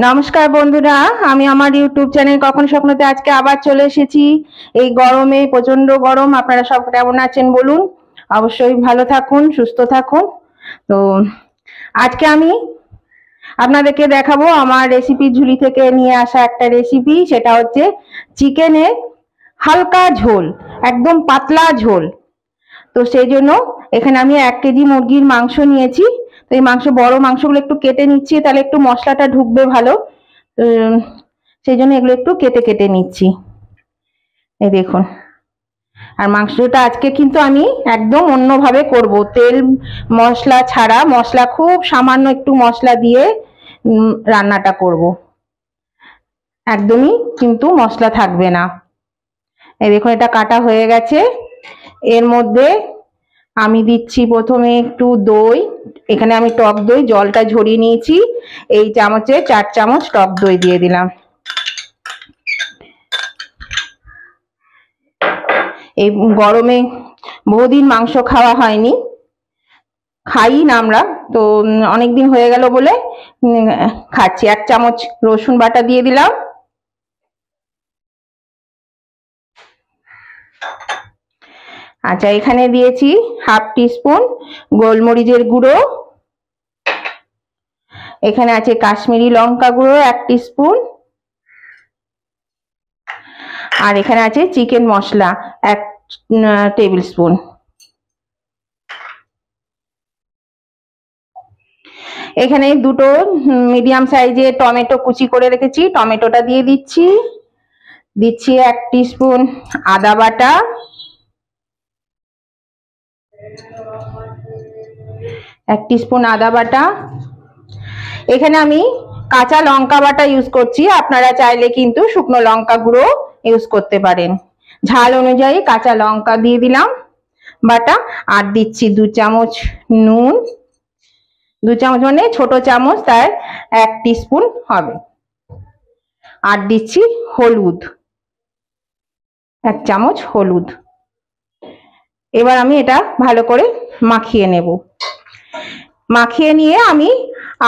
নমস্কার বন্ধুরা, আমি আমার ইউটিউব চ্যানেল কখন স্বপ্নতে আজকে আবার চলে এসেছি। এই গরমে, প্রচন্ড গরম, আপনারা সব কেমন আছেন বলুন। অবশ্যই ভালো থাকুন, সুস্থ থাকুন। তো আজকে আমি আপনাদেরকে দেখাবো আমার রেসিপি ঝুলি থেকে নিয়ে আসা একটা রেসিপি। সেটা হচ্ছে চিকেনের হালকা ঝোল, একদম পাতলা ঝোল। তো সেই জন্য এখানে আমি 1 কেজি মুরগির মাংস নিয়েছি। তো এই বড় মাংসগুলো একটু কেটে নিচ্ছি, তাহলে একটু মশলাটা ঢুকবে ভালো। সেই জন্য এগুলো একটু কেটে কেটে নিচ্ছি। এই দেখুন। আর মাংসটা আজকে কিন্তু আমি একদম অন্যভাবে করব, তেল মশলা ছাড়া, মশলা খুব সামান্য একটু মশলা দিয়ে রান্নাটা করব। একদমই কিন্তু মশলা থাকবে না। এই দেখুন, এটা কাটা হয়ে গেছে। এর মধ্যে আমি দিচ্ছি প্রথমে একটু দই। এখানে আমি টক দই জলটা ঝরিয়ে নিয়েছি। এই চামচে 4 চামচ টক দই দিয়ে দিলাম। এই গরমে বহুদিন মাংস খাওয়া হয়নি, খাই না আমরা, তো অনেকদিন হয়ে গেল বলে খাচ্ছি। 1 চামচ রসুন বাটা দিয়ে দিলাম। আচ্ছা, এখানে দিয়েছি হাফ টিস্পুন গোলমরিচের গুঁড়ো। এখানে আছে কাশ্মীরি লঙ্কা গুঁড়ো 1 টিস্পুন। আর এখানে আছে চিকেন মশলা 1 টেবিল স্পুন। এখানে দুটো মিডিয়াম সাইজের টমেটো কুচি করে রেখেছি, টমেটোটা দিয়ে দিচ্ছি। 1 টিস্পুন আদা বাটা, 1 টিস্পুন আদা বাটা। এখানে আমি কাঁচা লঙ্কা বাটা ইউজ করছি, আপনারা চাইলে কিন্তু শুকনো লঙ্কা গুঁড়ো ইউজ করতে পারেন। ঝাল অনুযায়ী কাঁচা লঙ্কা দিয়ে দিলাম বাটা। আর দিচ্ছি 2 চামচ নুন। 2 চামচ মানে ছোট চামচ, তার 1 টিস্পুন হবে। আর দিচ্ছি হলুদ, 1 চামচ হলুদ। এবার আমি এটা ভালো করে মাখিয়ে নেব। মাখিয়ে নিয়ে আমি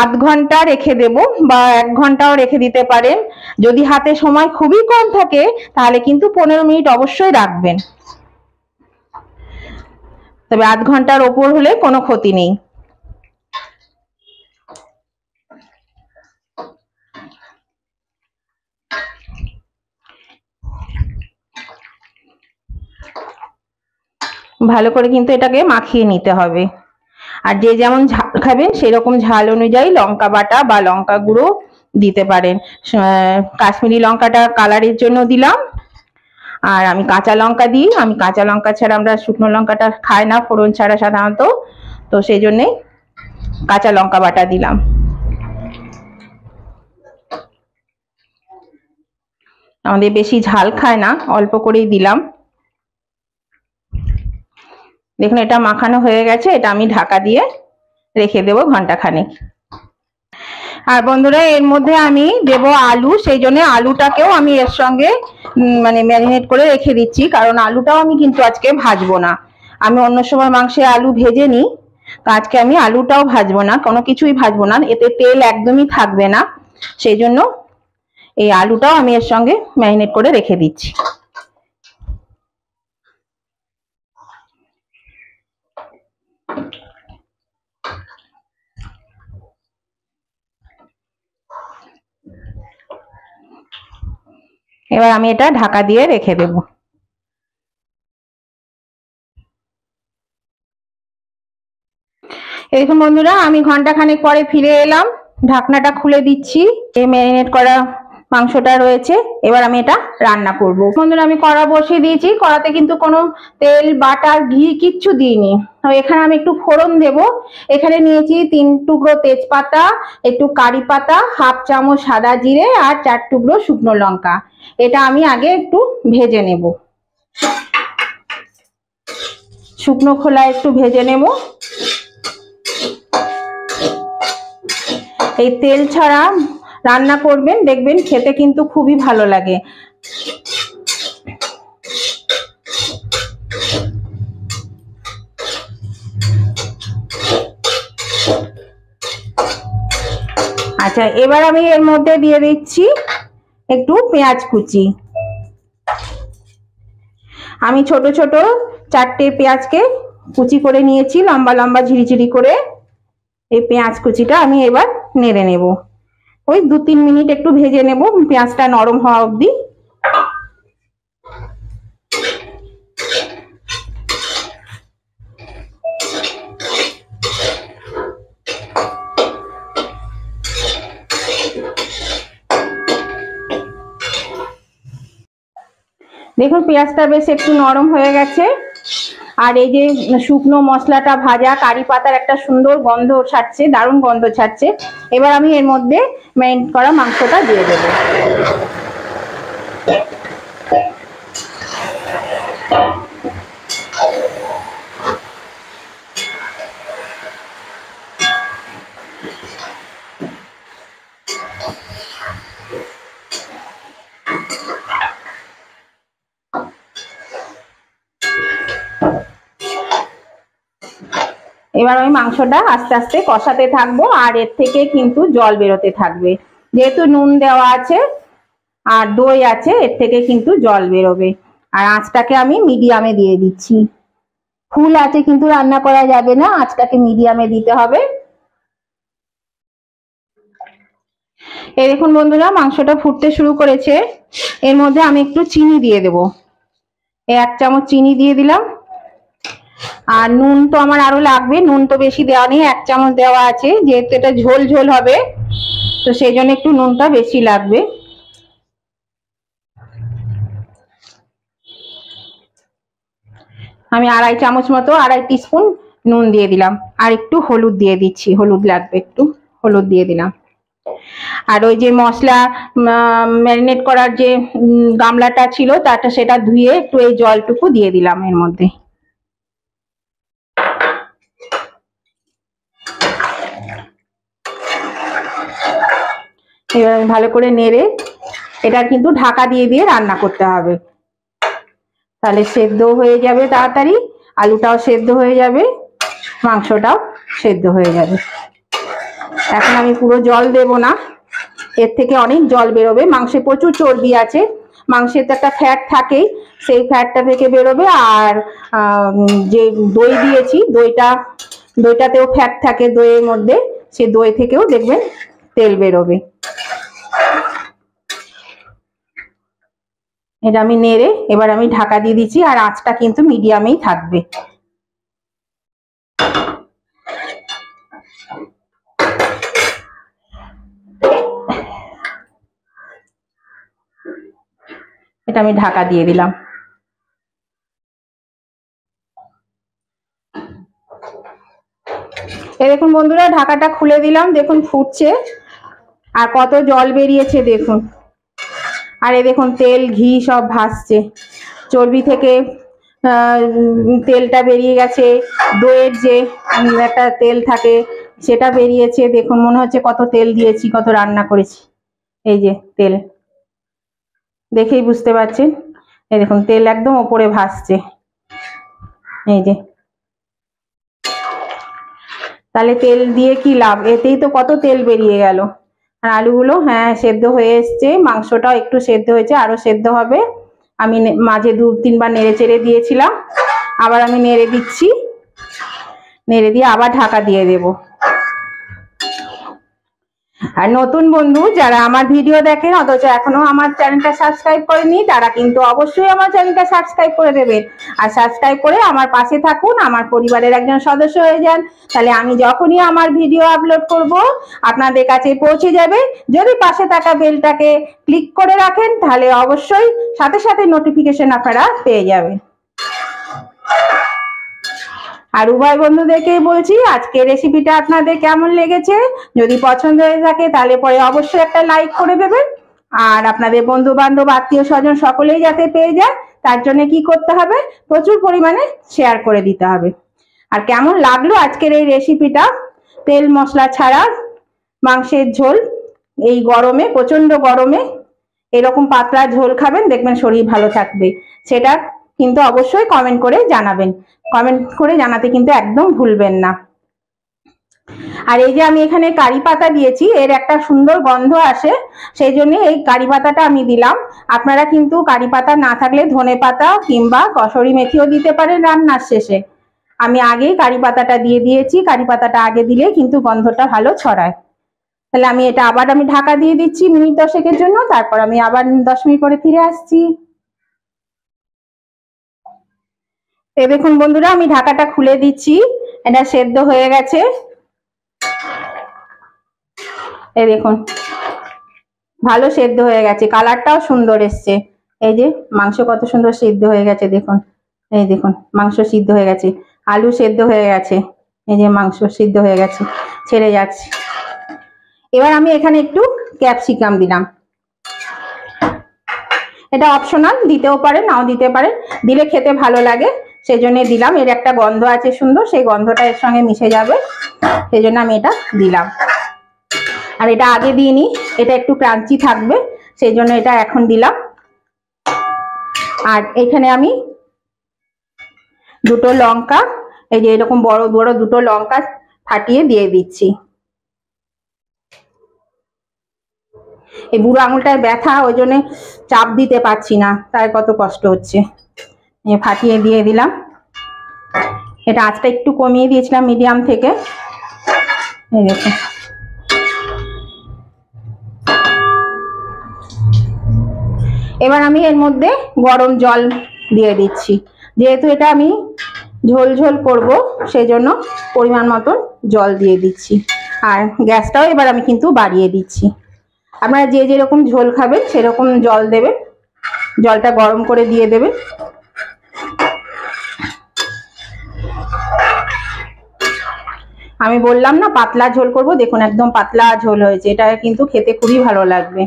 আধ ঘন্টা রেখে দেব, বা 1 ঘন্টাও রেখে দিতে পারেন। যদি হাতে সময় খুবই কম থাকে তাহলে কিন্তু 15 মিনিট অবশ্যই রাখবেন, তবে আধ ঘন্টার ওপর হলে কোনো ক্ষতি নেই। ভালো করে কিন্তু এটাকে মাখিয়ে নিতে হবে। আর যে যেমন ঝাল খাবেন সেরকম ঝাল অনুযায়ী লঙ্কা বাটা বা লঙ্কা গুঁড়ো দিতে পারেন। কাশ্মীরি লঙ্কাটা কালারের জন্য দিলাম। আর আমি কাঁচা লঙ্কা দিই, আমি কাঁচা লঙ্কা ছাড়া, আমরা শুকনো লঙ্কাটা খাই না ফোড়ন ছাড়া সাধারণত, তো সেই জন্যে কাঁচা লঙ্কা বাটা দিলাম। আমাদের বেশি ঝাল খায় না, অল্প করেই দিলাম। দেখুন, এটা মাখানো হয়ে গেছে। এটা আমি ঢাকা দিয়ে রেখে দেবো ঘন্টাখানেক। আর বন্ধুরা, এর মধ্যে আমি দেব আলু, সেই জন্য আলুটাকেও আমি এর সঙ্গে মানে ম্যারিনেট করে রেখে দিচ্ছি, কারণ আলুটাও আমি কিন্তু আজকে ভাজবো না। আমি অন্য সময় মাংসে আলু ভেজে নিই, তো আজকে আমি আলুটাও ভাজবো না, কোনো কিছুই ভাজবো না, এতে তেল একদমই থাকবে না। সেই জন্য এই আলুটাও আমি এর সঙ্গে ম্যারিনেট করে রেখে দিচ্ছি। এবার আমি এটা ঢাকা দিয়ে রেখে দেব। দেখুন বন্ধুরা, আমি ঘন্টাখানেক পরে ফিরে এলাম। ঢাকনাটা খুলে দিচ্ছি। এই ম্যারিনেট করা মাংসটা রয়েছে, এবার আমি এটা রান্না করব। বন্ধুরা, আমি কড়া বসিয়ে দিয়েছি। কড়াতে কিন্তু কোনো তেল, বাটার, ঘি কিচ্ছু দিইনি। তো এখানে আমি একটু ফোড়ন দেব। এখানে নিয়েছি 3 টুকরো তেজপাতা, একটু কারি পাতা, হাফ চামচ সাদা জিরে, আর 4 টুকরো শুকনো লঙ্কা। এটা আমি আগে একটু ভেজে নেব, শুকনো খোলা একটু ভেজে নেব। এই তেল ছাড়া রান্না করবেন, দেখবেন খেতে কিন্তু খুবই ভালো লাগে। আচ্ছা, এবার আমি এর মধ্যে দিয়ে দিচ্ছি একটু পেঁয়াজ কুচি। আমি ছোট ছোট 4টে পেঁয়াজকে কুচি করে নিয়েছি, লম্বা লম্বা ঝিরিঝিরি করে। এই পেঁয়াজ কুচিটা আমি এবার নেড়ে নেব, ওই 2-3 মিনিট একটু ভেজে নেব, পেঁয়াজটা নরম হওয়া অবধি। দেখুন পেঁয়াজটা বেশ একটু নরম হয়ে গেছে, আর এই যে শুকনো মশলাটা ভাজা, কারি পাতার একটা সুন্দর গন্ধ ছাড়ছে, দারুণ গন্ধ ছাড়ছে। এবার আমি এর মধ্যে ম্যারিনেট করা মাংসটা দিয়ে দেবো। এবার আমি মাংসটা আস্তে আস্তে কষাতে থাকবো, আর এর থেকে কিন্তু জল বেরোতে থাকবে, যেহেতু নুন দেওয়া আছে আর দই আছে, এর থেকে কিন্তু জল বেরোবে। আর আঁচটাকে আমি মিডিয়ামে দিয়ে দিচ্ছি, ফুল আছে কিন্তু রান্না করা যাবে না, আঁচটাকে মিডিয়ামে দিতে হবে। এই দেখুন বন্ধুরা, মাংসটা ফুটতে শুরু করেছে। এর মধ্যে আমি একটু চিনি দিয়ে দেবো, 1 চামচ চিনি দিয়ে দিলাম। আর নুন তো আমার আরো লাগবে, নুন তো বেশি দেওয়া নেই, 1 চামচ দেওয়া আছে, যেহেতু এটা ঝোল ঝোল হবে তো সেই জন্য একটু নুনটা বেশি লাগবে। আমি 2.5 চামচ মতো, 2.5 টিস্পুন নুন দিয়ে দিলাম। আর একটু হলুদ দিয়ে দিচ্ছি, হলুদ লাগবে, একটু হলুদ দিয়ে দিলাম। আর ওই যে মশলা ম্যারিনেট করার যে গামলাটা ছিল তাটা, সেটা ধুয়ে একটু এই জলটুকু দিয়ে দিলাম এর মধ্যে। এবার ভালো করে নেড়ে এটা কিন্তু ঢাকা দিয়ে দিয়ে রান্না করতে হবে, তাহলে সেদ্ধ হয়ে যাবে তাড়াতাড়ি, আলুটাও সেদ্ধ হয়ে যাবে, মাংসটাও সেদ্ধ হয়ে যাবে। এখন আমি পুরো জল দেব না, এর থেকে অনেক জল বেরোবে, মাংসে প্রচুর চর্বি আছে, মাংসের তো একটা ফ্যাট থাকেই, সেই ফ্যাটটা থেকে বেরোবে। আর যে দই দিয়েছি, দইটাতেও ফ্যাট থাকে দইয়ের মধ্যে, সেই দই থেকেও দেখবেন তেল বেরোবে। এটা আমি নেড়ে এবার আমি ঢাকা দিয়ে দিচ্ছি, আর আঁচটা কিন্তু মিডিয়ামেই থাকবে। এটা আমি ঢাকা দিয়ে দিলাম। এই দেখুন বন্ধুরা, ঢাকাটা খুলে দিলাম, দেখুন ফুটছে আর কত জল বেরিয়েছে দেখুন। আর এই দেখুন তেল ঘি সব ভাসছে, চর্বি থেকে তেলটা বেরিয়ে গেছে, দইয়ের যে একটা তেল থাকে সেটা বেরিয়েছে। দেখুন মনে হচ্ছে কত তেল দিয়েছি, কত রান্না করেছি। এই যে তেল দেখেই বুঝতে পারছেন, এই দেখুন তেল একদম ওপরে ভাসছে, এই যে। তাহলে তেল দিয়ে কি লাভ, এতেই তো কত তেল বেরিয়ে গেল। আর আলুগুলো হ্যাঁ সেদ্ধ হয়ে এসছে, মাংসটাও একটু সেদ্ধ হয়েছে, আরো সেদ্ধ হবে। আমি মাঝে 2-3 বার নেড়ে চেড়ে দিয়েছিলাম, আবার আমি নেড়ে দিচ্ছি, নেড়ে দিয়ে আবার ঢাকা দিয়ে দেব। আর নতুন বন্ধু যারা আমার ভিডিও দেখেন অথচ এখনো আমার চ্যানেলটা সাবস্ক্রাইব করেনি, তারা কিন্তু অবশ্যই আমার চ্যানেলটা সাবস্ক্রাইব করে দেবেন। আর সাবস্ক্রাইব করে আমার পাশে থাকুন, আমার পরিবারের একজন সদস্য হয়ে যান, তাহলে আমি যখনই আমার ভিডিও আপলোড করব আপনাদের কাছে পৌঁছে যাবে। যদি পাশে থাকা বেলটাকে ক্লিক করে রাখেন তাহলে অবশ্যই সাথে সাথে নোটিফিকেশন আপনারা পেয়ে যাবেন। আর উভয় বন্ধুদেরকেই বলছি, আজকের রেসিপিটা আপনাদের কেমন লেগেছে, যদি পছন্দ হয়ে থাকে তাহলে পরে অবশ্যই একটা লাইক করে দেবেন। আর আপনাদের বন্ধু বান্ধব আত্মীয় স্বজন সকলেই যাতে পেয়ে যায় তার জন্য কি করতে হবে, প্রচুর পরিমাণে শেয়ার করে দিতে হবে। আর কেমন লাগলো আজকের এই রেসিপিটা, তেল মশলা ছাড়া মাংসের ঝোল, এই গরমে, প্রচন্ড গরমে এরকম পাতলা ঝোল খাবেন, দেখবেন শরীর ভালো থাকবে। সেটা কিন্তু অবশ্যই কমেন্ট করে জানাবেন, কমেন্ট করে জানাতে কিন্তু একদম ভুলবেন না। আর এই যে আমি এখানে কারি পাতা দিয়েছি, এর একটা সুন্দর গন্ধ আসে, সেই জন্য এই কারি পাতাটা আমি দিলাম। আপনারা কিন্তু কারি পাতা না থাকলে ধনে পাতা কিংবা কসুরি মেথিও দিতে পারেন রান্নার শেষে। আমি আগেই কারি পাতাটা দিয়ে দিয়েছি, কারি পাতাটা আগে দিলে কিন্তু গন্ধটা ভালো ছড়ায়। তাহলে আমি এটা আবার ঢাকা দিয়ে দিচ্ছি মিনিট 10 জন্য, তারপর আমি আবার 10 মিনিট পরে ফিরে আসছি। এই দেখুন বন্ধুরা, আমি ঢাকাটা খুলে দিচ্ছি, এটা সেদ্ধ হয়ে গেছে। এই দেখুন ভালো সেদ্ধ হয়ে গেছে, কালারটাও সুন্দর এসছে। এই যে মাংস কত সুন্দর সিদ্ধ হয়ে গেছে দেখুন। এই দেখুন মাংস সিদ্ধ হয়ে গেছে, আলু সেদ্ধ হয়ে গেছে, এই যে মাংস সিদ্ধ হয়ে গেছে, ছেড়ে যাচ্ছে। এবার আমি এখানে একটু ক্যাপসিকাম দিলাম, এটা অপশনাল, দিতেও পারেন নাও দিতে পারেন, দিলে খেতে ভালো লাগে সেই জন্য দিলাম। এর একটা গন্ধ আছে সুন্দর, সেই গন্ধটা এর সঙ্গে মিশে যাবে, সেই জন্য আমি এটা দিলাম। আর এটা আগে দিইনি, এটা একটু ক্রাঞ্চি থাকবে সেই জন্য এটা এখন দিলাম। আর এখানে আমি দুটো লঙ্কা, এই যে এরকম বড় বড় দুটো লঙ্কা ফাটিয়ে দিয়ে দিচ্ছি। এই বুড়ো আঙুলটায় ব্যথা, ওই জন্য চাপ দিতে পারছি না, তাই কত কষ্ট হচ্ছে। ফাটিয়ে দিয়ে দিলাম। এটা আঁচটা একটু কমিয়ে দিয়েছিলাম মিডিয়াম থেকে। এই দেখুন এবার আমি এর মধ্যে গরম জল দিয়ে দিচ্ছি, যেহেতু এটা আমি ঝোল ঝোল করব সেই জন্য পরিমাণ মতন জল দিয়ে দিচ্ছি। আর গ্যাসটাও এবার আমি কিন্তু বাড়িয়ে দিচ্ছি। আপনারা যে যেরকম ঝোল খাবেন সেরকম জল দেবেন, জলটা গরম করে দিয়ে দেবেন। আমি বললাম না পাতলা ঝোল করব, দেখুন একদম পাতলা ঝোল হয়েছে, এটা কিন্তু খেতে খুবই ভালো লাগবে।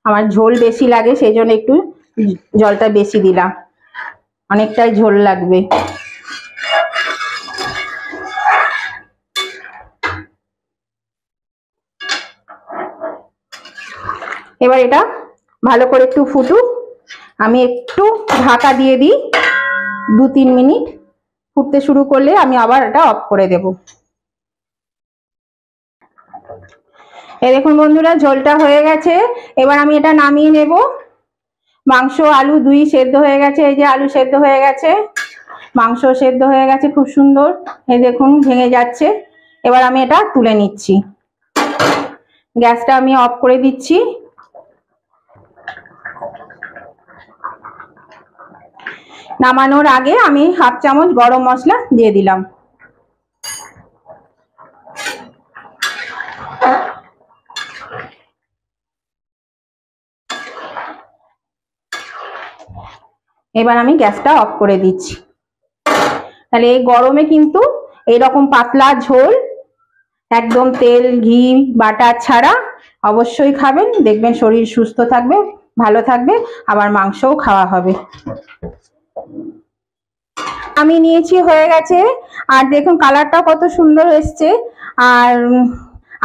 আমার ঝোল বেশি লাগে সেই জন্য একটু জলটা বেশি দিলাম, অনেকটাই ঝোল লাগবে। এবার এটা ভালো করে একটু ফুটুক, আমি একটু ঢাকা দিয়ে দিই 2-3 মিনিট, ফুটতে শুরু করলে আমি আবার এটা অফ করে দেব। এই দেখুন বন্ধুরা ঝোলটা হয়ে গেছে, এবার আমি এটা নামিয়ে নেব। মাংস আলু দুই সেদ্ধ হয়ে গেছে, এই যে আলু সেদ্ধ হয়ে গেছে, মাংস সেদ্ধ হয়ে গেছে খুব সুন্দর, এই দেখুন ভেঙে যাচ্ছে। এবার আমি এটা তুলে নিচ্ছি, গ্যাসটা আমি অফ করে দিচ্ছি। নামানোর আগে আমি 1/2 চামচ গরম মশলা দিয়ে দিলাম। এবার আমি গ্যাসটা অফ করে দিচ্ছি। তাহলে এই গরমে কিন্তু এইরকম পাতলা ঝোল একদম তেল ঘি বাটার ছাড়া অবশ্যই খাবেন, দেখবেন শরীর সুস্থ থাকবে, ভালো থাকবে, আবার মাংসও খাওয়া হবে। আমি নিয়েছি, হয়ে গেছে। আর দেখুন কালারটা কত সুন্দর এসছে। আর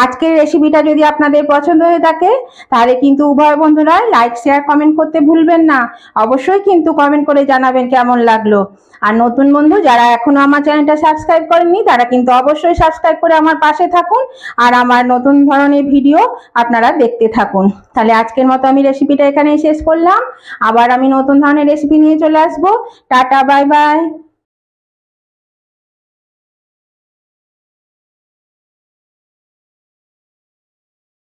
আজকের রেসিপিটা যদি আপনাদের পছন্দ হয়ে থাকে তাহলে কিন্তু উভয় বন্ধুরা লাইক শেয়ার কমেন্ট করতে ভুলবেন না, অবশ্যই কিন্তু কমেন্ট করে জানাবেন কেমন লাগলো। আর নতুন বন্ধু যারা এখনো আমার চ্যানেলটা সাবস্ক্রাইব করেননি তারা কিন্তু অবশ্যই সাবস্ক্রাইব করে আমার পাশে থাকুন, আর আমার নতুন ধরনের ভিডিও আপনারা দেখতে থাকুন। তাহলে আজকের মতো আমি রেসিপিটা এখানেই শেষ করলাম, আবার আমি নতুন ধরনের রেসিপি নিয়ে চলে আসবো। Tata, bye bye.